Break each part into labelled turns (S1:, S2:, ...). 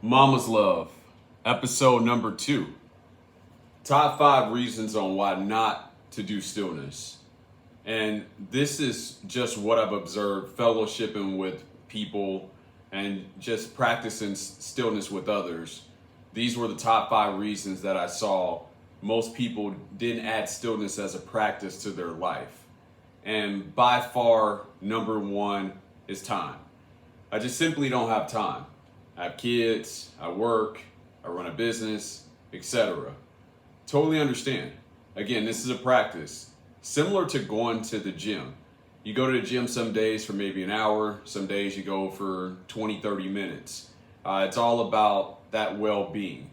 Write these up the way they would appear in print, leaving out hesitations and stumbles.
S1: Mama's Love, episode number 2. Top 5 reasons on why not to do stillness. And this is just what I've observed fellowshipping with people and just practicing stillness with others. These were the top 5 reasons that I saw most people didn't add stillness as a practice to their life. And by far, number 1 is time. I just simply don't have time. I have kids, I work, I run a business, etc. Totally understand. Again, this is a practice. Similar to going to the gym. You go to the gym some days for maybe an hour, some days you go for 20, 30 minutes. It's all about that well-being.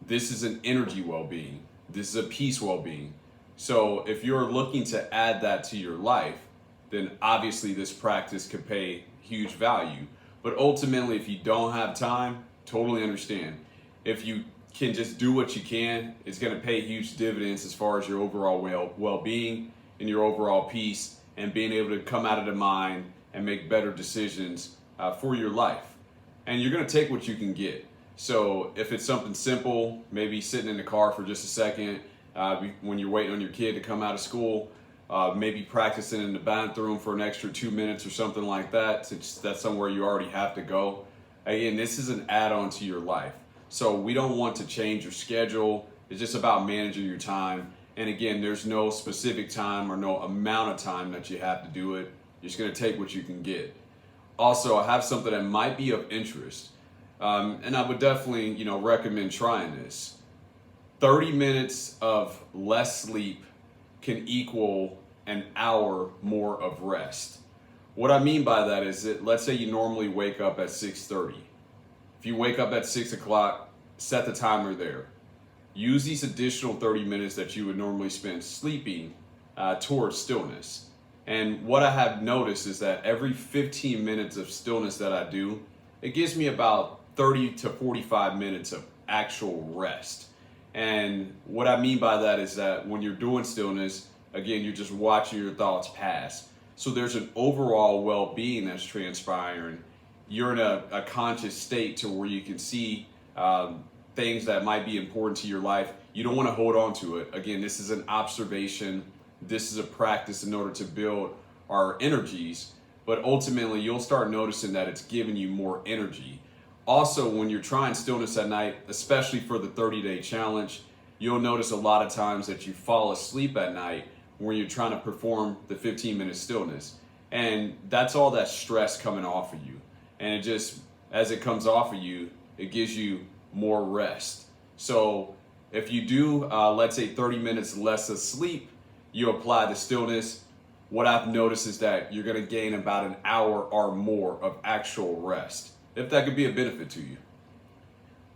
S1: This is an energy well-being. This is a peace well-being. So if you're looking to add that to your life, then obviously this practice could pay huge value. But ultimately, if you don't have time, totally understand. If you can just do what you can, it's going to pay huge dividends as far as your overall well-being and your overall peace and being able to come out of the mind and make better decisions for your life. And you're going to take what you can get. So if it's something simple, maybe sitting in the car for just a second when you're waiting on your kid to come out of school, maybe practicing in the bathroom for an extra 2 minutes or something like that, since that's somewhere you already have to go. Again, this is an add-on to your life. So we don't want to change your schedule. It's just about managing your time. And again, there's no specific time or no amount of time that you have to do it. You're just going to take what you can get. Also, I have something that might be of interest. And I would definitely, recommend trying this. 30 minutes of less sleep can equal an hour more of rest. What I mean by that is that let's say you normally wake up at 6:30. If you wake up at 6 o'clock, set the timer there. Use these additional 30 minutes that you would normally spend sleeping towards stillness. And what I have noticed is that every 15 minutes of stillness that I do, it gives me about 30 to 45 minutes of actual rest. And what I mean by that is that when you're doing stillness, again, you're just watching your thoughts pass. So there's an overall well-being that's transpiring. You're in a conscious state to where you can see things that might be important to your life. You don't want to hold on to it. Again, this is an observation. This is a practice in order to build our energies. But ultimately, you'll start noticing that it's giving you more energy. Also, when you're trying stillness at night, especially for the 30-day challenge, you'll notice a lot of times that you fall asleep at night when you're trying to perform the 15-minute stillness. And that's all that stress coming off of you. And it just, as it comes off of you, it gives you more rest. So if you do, let's say 30 minutes less of sleep, you apply the stillness, what I've noticed is that you're going to gain about an hour or more of actual rest, if that could be a benefit to you.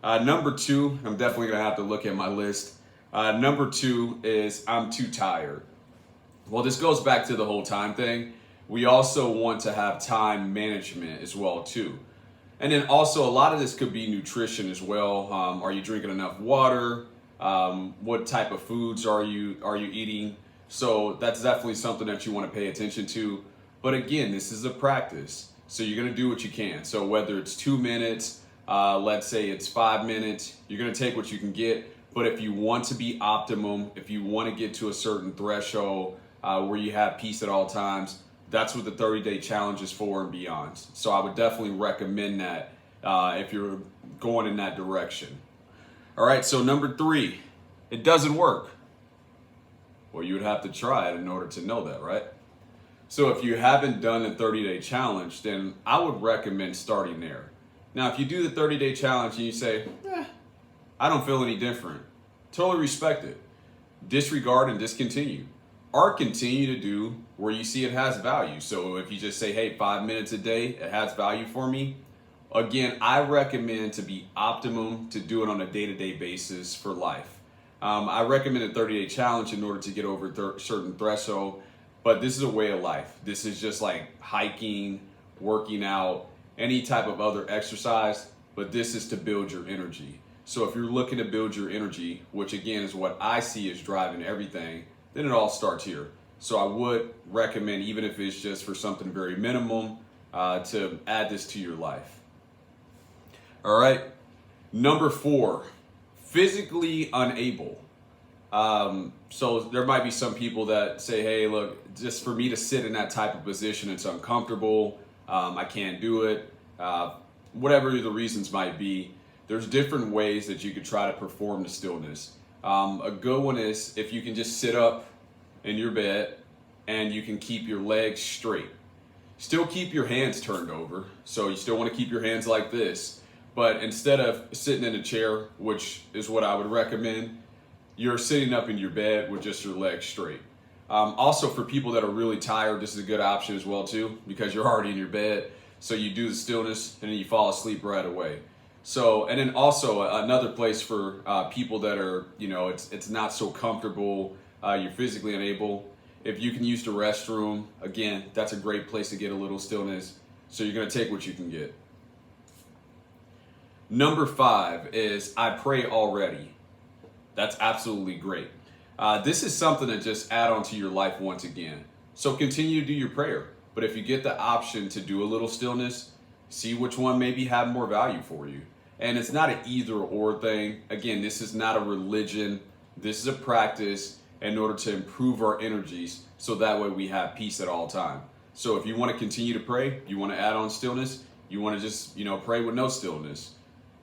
S1: Number 2, I'm definitely going to have to look at my list. Number 2 is I'm too tired. Well, this goes back to the whole time thing. We also want to have time management as well too. And then also a lot of this could be nutrition as well. Are you drinking enough water? What type of foods are you eating? So that's definitely something that you want to pay attention to. But again, this is a practice. So you're going to do what you can. So whether it's 2 minutes, let's say it's 5 minutes, you're going to take what you can get. But if you want to be optimum, if you want to get to a certain threshold where you have peace at all times, that's what the 30-day challenge is for and beyond. So I would definitely recommend that if you're going in that direction. All right, so number 3, it doesn't work. Well, you would have to try it in order to know that, right? So if you haven't done the 30-day challenge, then I would recommend starting there. Now, if you do the 30-day challenge and you say, I don't feel any different, totally respect it. Disregard and discontinue. Or continue to do where you see it has value. So if you just say, hey, 5 minutes a day, it has value for me. Again, I recommend to be optimum to do it on a day-to-day basis for life. I recommend a 30-day challenge in order to get over a certain threshold. But this is a way of life. This is just like hiking, working out, any type of other exercise. But this is to build your energy. So if you're looking to build your energy, which again is what I see is driving everything, then it all starts here. So I would recommend, even if it's just for something very minimum, to add this to your life. All right. Number 4, physically unable. So there might be some people that say, hey, look, just for me to sit in that type of position, it's uncomfortable. I can't do it. Whatever the reasons might be, there's different ways that you could try to perform the stillness. A good one is if you can just sit up in your bed and you can keep your legs straight. Still keep your hands turned over. So you still want to keep your hands like this. But instead of sitting in a chair, which is what I would recommend, you're sitting up in your bed with just your legs straight. Also, for people that are really tired, this is a good option as well too, because you're already in your bed. So you do the stillness and then you fall asleep right away. So, and then also another place for people that are, it's not so comfortable, you're physically unable. If you can use the restroom, again, that's a great place to get a little stillness. So you're going to take what you can get. Number 5 is I pray already. That's absolutely great. This is something to just add on to your life once again. So continue to do your prayer. But if you get the option to do a little stillness, see which one maybe have more value for you. And it's not an either or thing. Again, this is not a religion. This is a practice in order to improve our energies so that way we have peace at all time. So if you want to continue to pray, you want to add on stillness, you want to just, pray with no stillness.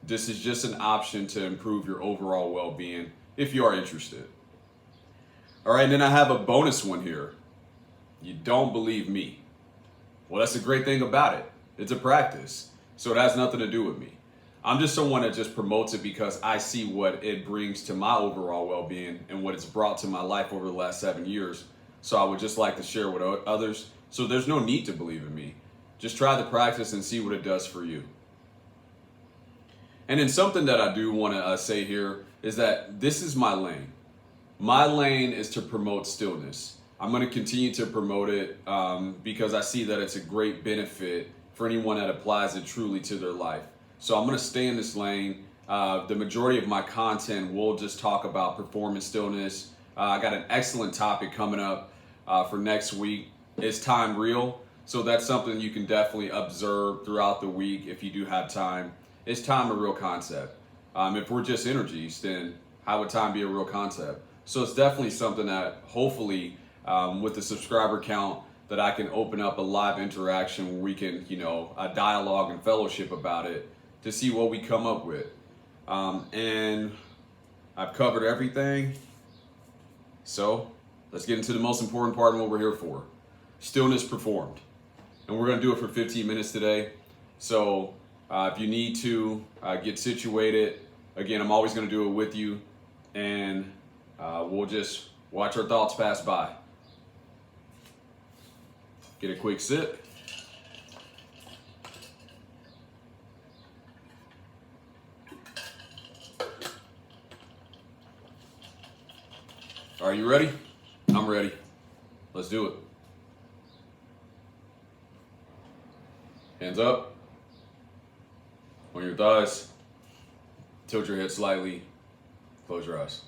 S1: This is just an option to improve your overall well-being if you are interested. All right, and then I have a bonus one here. You don't believe me. Well, that's the great thing about it. It's a practice, so it has nothing to do with me. I'm just someone that just promotes it because I see what it brings to my overall well-being and what it's brought to my life over the last 7 years. So I would just like to share with others. So there's no need to believe in me. Just try the practice and see what it does for you. And then something that I do want to say here is that this is my lane. My lane is to promote stillness. I'm going to continue to promote it because I see that it's a great benefit for anyone that applies it truly to their life. So I'm going to stay in this lane. The majority of my content will just talk about performance stillness. I got an excellent topic coming up for next week. Is time real? So that's something you can definitely observe throughout the week if you do have time. Is time a real concept? If we're just energies, then how would time be a real concept? So it's definitely something that hopefully with the subscriber count that I can open up a live interaction where we can, a dialogue and fellowship about it to see what we come up with. And I've covered everything. So let's get into the most important part of what we're here for. Stillness performed. And we're going to do it for 15 minutes today. So if you need to get situated, again, I'm always going to do it with you. And we'll just watch our thoughts pass by. Get a quick sip. Are you ready? I'm ready. Let's do it. Hands up. On your thighs. Tilt your head slightly. Close your eyes.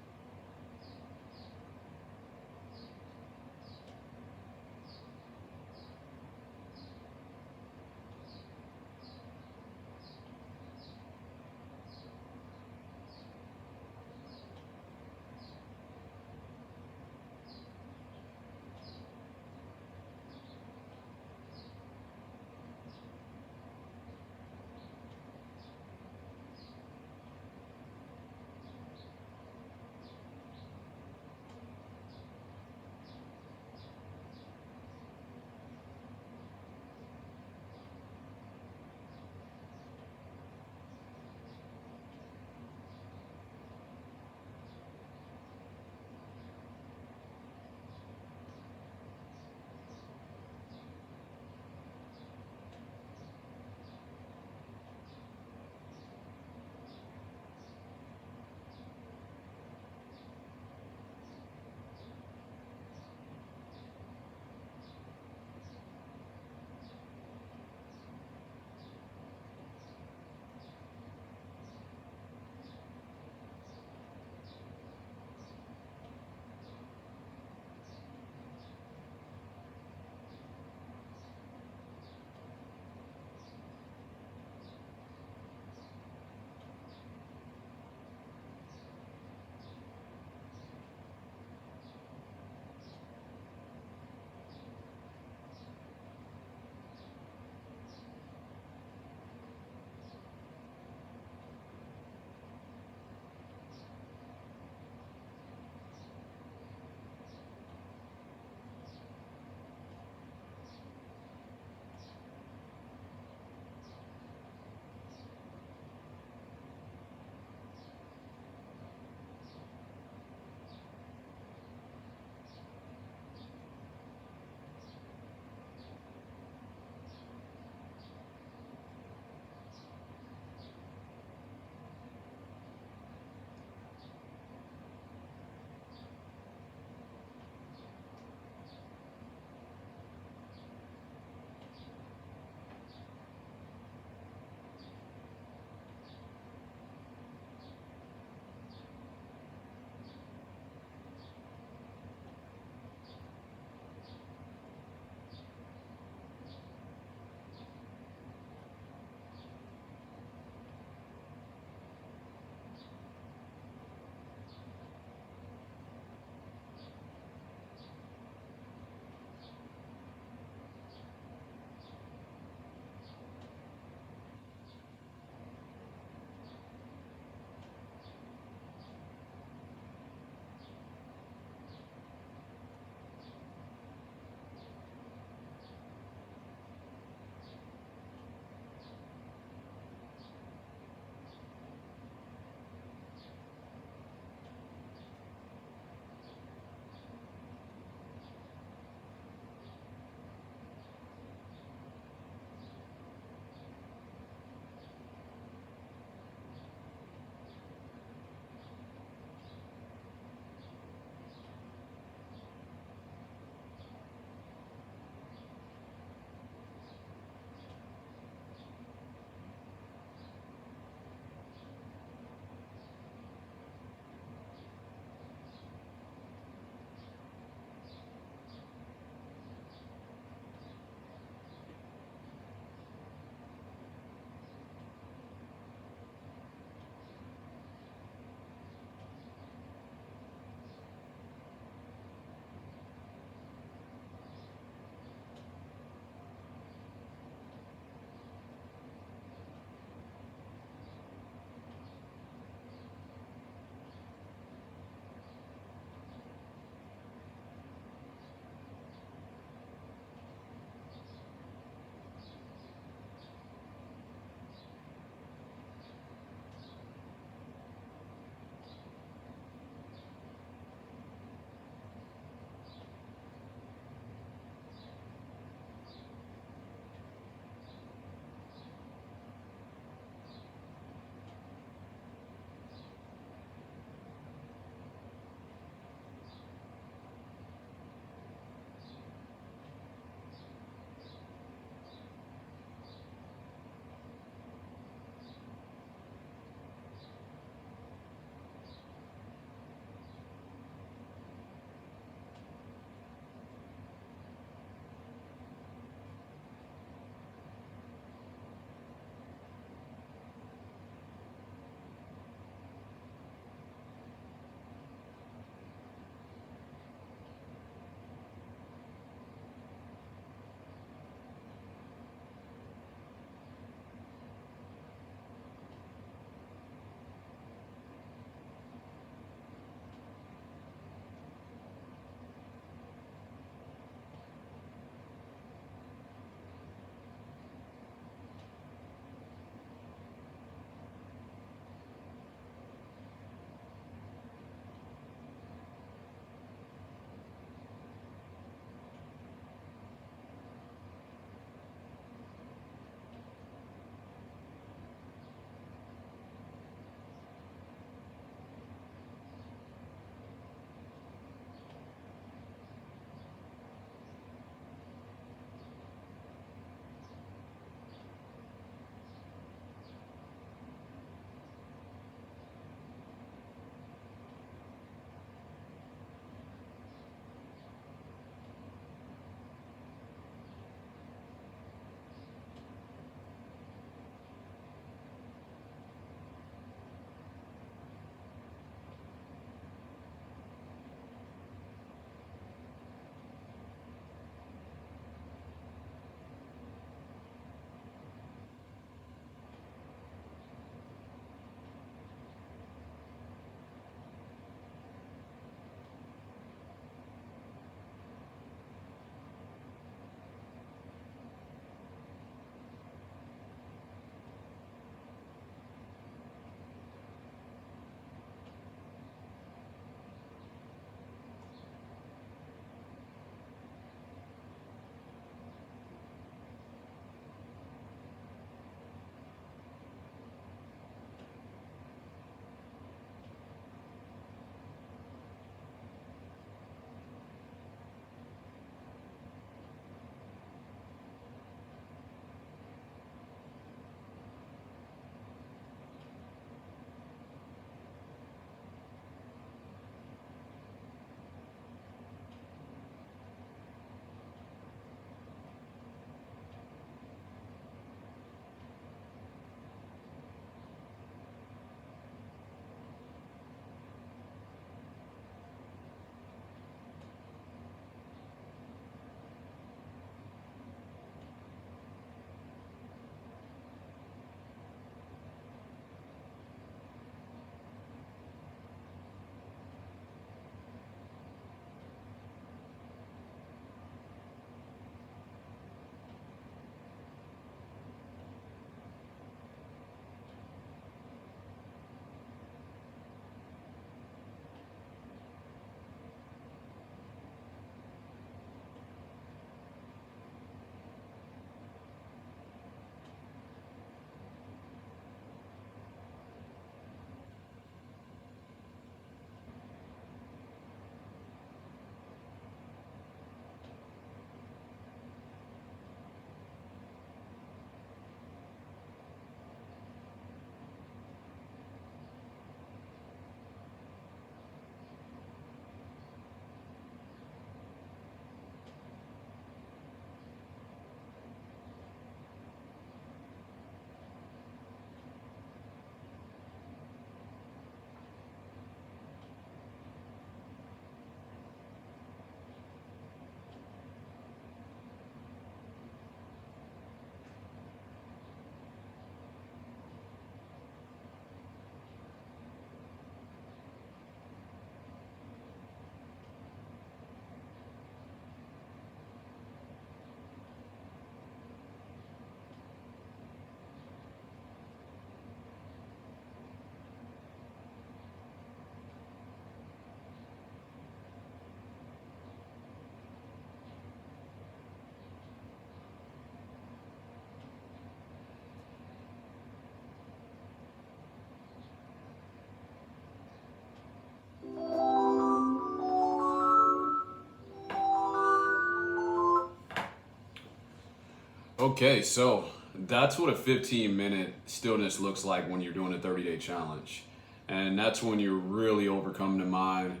S1: Okay, so that's what a 15-minute stillness looks like when you're doing a 30-day challenge. And that's when you're really overcoming the mind.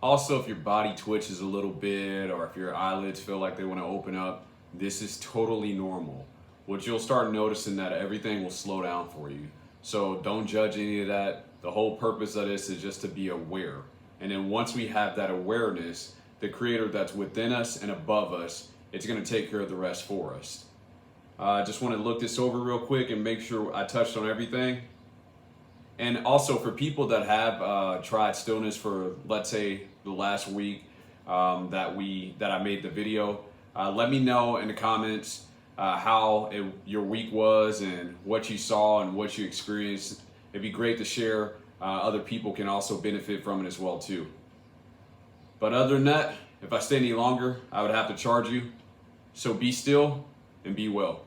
S1: Also, if your body twitches a little bit or if your eyelids feel like they want to open up, this is totally normal. What you'll start noticing that everything will slow down for you. So don't judge any of that. The whole purpose of this is just to be aware. And then once we have that awareness, the creator that's within us and above us, it's going to take care of the rest for us. I just want to look this over real quick and make sure I touched on everything. And also for people that have tried stillness for, let's say, the last week that I made the video, let me know in the comments how your week was and what you saw and what you experienced. It'd be great to share. Other people can also benefit from it as well too. But other than that, if I stay any longer, I would have to charge you. So be still and be well.